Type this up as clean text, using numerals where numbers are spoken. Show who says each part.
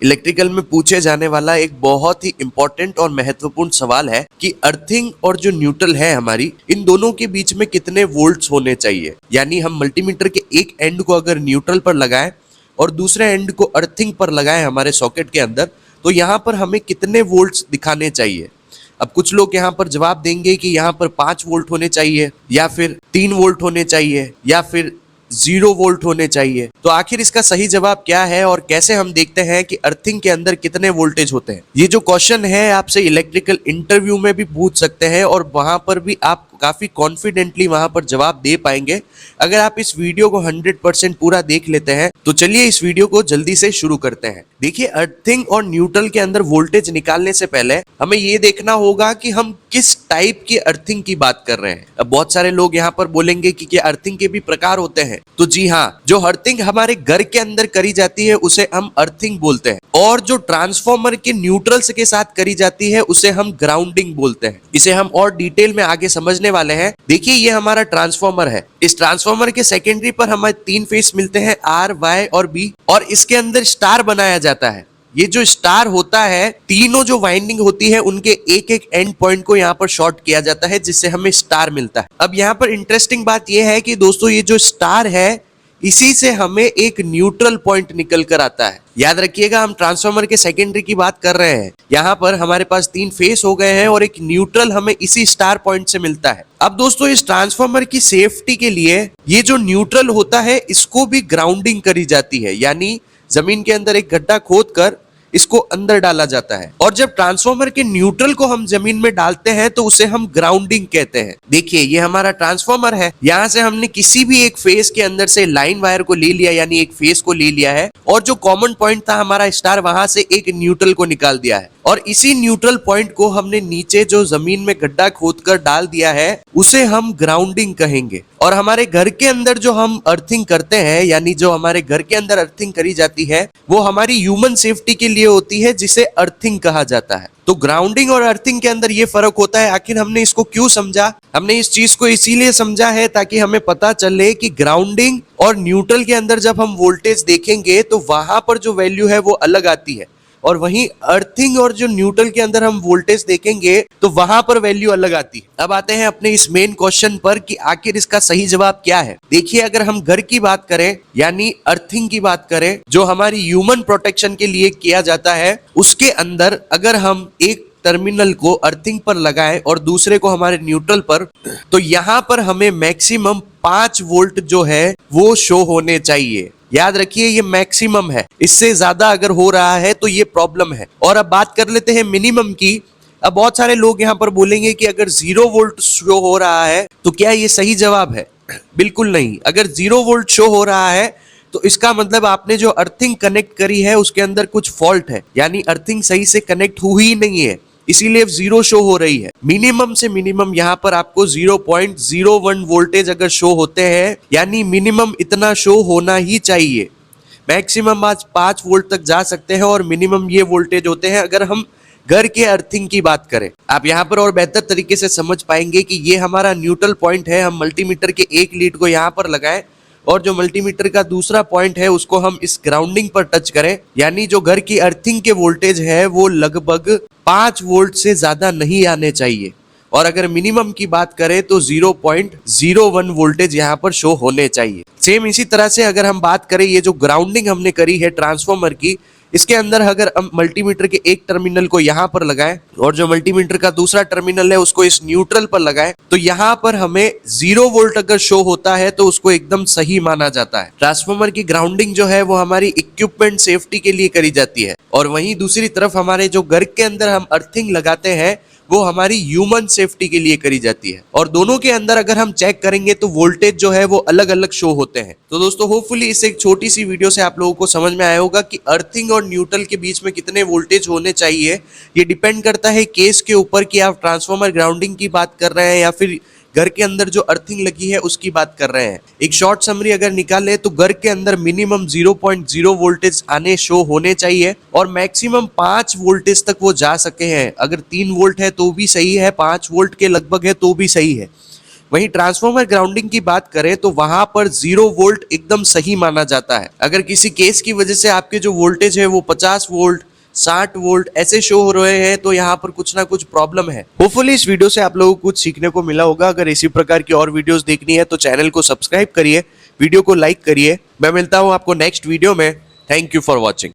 Speaker 1: Electrical में पूछे जाने वाला एक बहुत ही इंपॉर्टेंट और महत्वपूर्ण सवाल है कि अर्थिंग और जो न्यूट्रल है हमारी, इन दोनों के बीच में कितने वोल्ट्स होने चाहिए। यानी हम मल्टीमीटर के एक एंड को अगर न्यूट्रल पर लगाएं और दूसरे एंड को अर्थिंग पर लगाएं हमारे सॉकेट के अंदर, तो यहाँ पर हमें कितने वोल्ट्स दिखाने चाहिए। अब कुछ लोग यहाँ पर जवाब देंगे कि यहाँ पर 5 वोल्ट होने चाहिए, या फिर 3 वोल्ट होने चाहिए, या फिर 0 वोल्ट होने चाहिए। तो आखिर इसका सही जवाब क्या है और कैसे हम देखते हैं कि अर्थिंग के अंदर कितने वोल्टेज होते हैं। ये जो क्वेश्चन है आपसे इलेक्ट्रिकल इंटरव्यू में भी पूछ सकते हैं और वहां पर भी आप काफी कॉन्फिडेंटली वहां पर जवाब दे पाएंगे अगर आप इस वीडियो को 100% पूरा देख लेते हैं। तो चलिए इस वीडियो को जल्दी से शुरू करते हैं। देखिए, अर्थिंग और न्यूट्रल के अंदर वोल्टेज निकालने से पहले हमें ये देखना होगा कि हम किस टाइप की अर्थिंग की बात कर रहे हैं। अब बहुत सारे लोग यहाँ पर बोलेंगे कि क्या अर्थिंग के भी प्रकार होते हैं। तो जी हाँ, जो अर्थिंग हमारे घर के अंदर करी जाती है उसे हम अर्थिंग बोलते हैं, और जो ट्रांसफॉर्मर के न्यूट्रल्स के साथ करी जाती है उसे हम ग्राउंडिंग बोलते हैं। इसे हम और डिटेल में आगे समझने वाले हैं। देखिए, ये हमारा ट्रांसफॉर्मर है। इस ट्रांसफॉर्मर के सेकेंडरी पर हमें 3 फेस मिलते हैं, आर, वाई और बी, और इसके अंदर स्टार बनाया जाता है। ये जो स्टार होता है, तीनों जो वाइंडिंग होती है उनके एक एक एंड पॉइंट को यहाँ पर शॉर्ट किया जाता है, जिससे हमें स्टार मिलता है। अब यहाँ पर इंटरेस्टिंग बात यह है कि दोस्तों, ये जो स्टार है इसी से हमें एक न्यूट्रल पॉइंट निकल कर आता है। याद रखिएगा, हम ट्रांसफार्मर के सेकेंडरी की बात कर रहे हैं। यहाँ पर हमारे पास 3 फेस हो गए हैं और एक न्यूट्रल हमें इसी स्टार पॉइंट से मिलता है। अब दोस्तों, इस ट्रांसफार्मर की सेफ्टी के लिए ये जो न्यूट्रल होता है इसको भी ग्राउंडिंग करी जाती है, यानी जमीन के अंदर एक गड्ढा खोद कर इसको अंदर डाला जाता है। और जब ट्रांसफार्मर के न्यूट्रल को हम जमीन में डालते हैं तो उसे हम ग्राउंडिंग कहते हैं। देखिए, ये हमारा ट्रांसफार्मर है। यहाँ से हमने किसी भी एक फेस के अंदर से लाइन वायर को ले लिया, यानी एक फेस को ले लिया है, और जो कॉमन पॉइंट था हमारा स्टार, वहां से एक न्यूट्रल को निकाल दिया है, और इसी न्यूट्रल पॉइंट को हमने नीचे जो जमीन में गड्ढा खोदकर डाल दिया है उसे हम ग्राउंडिंग कहेंगे। और हमारे घर के अंदर जो हम अर्थिंग करते हैं, यानी जो हमारे घर के अंदर अर्थिंग करी जाती है, वो हमारी ह्यूमन सेफ्टी के लिए होती है, जिसे अर्थिंग कहा जाता है। तो ग्राउंडिंग और अर्थिंग के अंदर ये फर्क होता है। आखिर हमने इसको क्यों समझा? हमने इस चीज को इसीलिए समझा है ताकि हमें पता चले कि ग्राउंडिंग और न्यूट्रल के अंदर जब हम वोल्टेज देखेंगे तो वहां पर जो वैल्यू है वो अलग आती है, और वहीं अर्थिंग और जो न्यूट्रल के अंदर हम वोल्टेज देखेंगे तो वहां पर वैल्यू अलग आती है। अब आते हैं अपने इस मेन क्वेश्चन पर कि आखिर इसका सही जवाब क्या है। देखिए, अगर हम घर की बात करें यानी अर्थिंग की बात करें, जो हमारी ह्यूमन प्रोटेक्शन के लिए किया जाता है, उसके अंदर अगर हम एक टर्मिनल को अर्थिंग पर लगाएं और दूसरे को हमारे न्यूट्रल पर, तो यहाँ पर हमें मैक्सिमम 5 वोल्ट जो है वो शो होने चाहिए। याद रखिए, ये मैक्सिमम है, इससे ज्यादा अगर हो रहा है तो ये प्रॉब्लम है। और अब बात कर लेते हैं मिनिमम की। अब बहुत सारे लोग यहाँ पर बोलेंगे कि अगर 0 वोल्ट शो हो रहा है तो क्या ये सही जवाब है? बिल्कुल नहीं। अगर 0 वोल्ट शो हो रहा है तो इसका मतलब आपने जो अर्थिंग कनेक्ट करी है उसके अंदर कुछ फॉल्ट है, यानी अर्थिंग सही से कनेक्ट हुई ही नहीं है, इसीलिए 0 शो हो रही है। मिनिमम से मिनिमम यहाँ पर आपको 0.01 वोल्टेज अगर शो होते हैं, यानी मिनिमम इतना शो होना ही चाहिए। मैक्सिमम आज 5 वोल्ट तक जा सकते हैं और मिनिमम ये वोल्टेज होते हैं अगर हम घर के अर्थिंग की बात करें। आप यहाँ पर और बेहतर तरीके से समझ पाएंगे कि ये हमारा न्यूट्रल पॉइंट है। हम मल्टीमीटर के एक लीड को यहाँ पर लगाएं और जो मल्टीमीटर का दूसरा पॉइंट है उसको हम इस ग्राउंडिंग पर टच करें, यानी जो घर की अर्थिंग के वोल्टेज है वो लगभग 5 वोल्ट से ज्यादा नहीं आने चाहिए। और अगर मिनिमम की बात करें तो 0.01 वोल्टेज यहाँ पर शो होने चाहिए। सेम इसी तरह से अगर हम बात करें, ये जो ग्राउंडिंग हमने करी है ट्रांसफार्मर की, इसके अंदर अगर हम मल्टीमीटर के एक टर्मिनल को यहाँ पर लगाएं और जो मल्टीमीटर का दूसरा टर्मिनल है उसको इस न्यूट्रल पर लगाएं, तो यहाँ पर हमें 0 वोल्ट अगर शो होता है तो उसको एकदम सही माना जाता है। ट्रांसफार्मर की ग्राउंडिंग जो है वो हमारी इक्विपमेंट सेफ्टी के लिए करी जाती है, और वहीं दूसरी तरफ हमारे जो घर के अंदर हम अर्थिंग लगाते हैं वो हमारी ह्यूमन सेफ्टी के लिए करी जाती है। और दोनों के अंदर अगर हम चेक करेंगे तो वोल्टेज जो है वो अलग अलग शो होते हैं। तो दोस्तों, होपफुली इस एक छोटी सी वीडियो से आप लोगों को समझ में आया होगा कि अर्थिंग और न्यूट्रल के बीच में कितने वोल्टेज होने चाहिए। ये डिपेंड करता है केस के ऊपर कि आप ट्रांसफार्मर ग्राउंडिंग की बात कर रहे हैं या फिर घर के अंदर जो अर्थिंग लगी है उसकी बात कर रहे हैं। एक शॉर्ट समरी अगर निकाले तो घर के अंदर मिनिमम 0.0 वोल्टेज आने शो होने चाहिए और मैक्सिमम 5 वोल्टेज तक वो जा सके हैं। अगर 3 वोल्ट है तो भी सही है, 5 वोल्ट के लगभग है तो भी सही है। वहीं ट्रांसफॉर्मर ग्राउंडिंग की बात करें तो वहां पर 0 वोल्ट एकदम सही माना जाता है। अगर किसी केस की वजह से आपके जो वोल्टेज है वो 50 वोल्ट 60 वोल्ट ऐसे शो हो रहे हैं तो यहाँ पर कुछ ना कुछ प्रॉब्लम है। होपफुली इस वीडियो से आप लोगों को कुछ सीखने को मिला होगा। अगर इसी प्रकार की और वीडियोस देखनी है तो चैनल को सब्सक्राइब करिए, वीडियो को लाइक करिए। मैं मिलता हूँ आपको नेक्स्ट वीडियो में। Thank you for watching.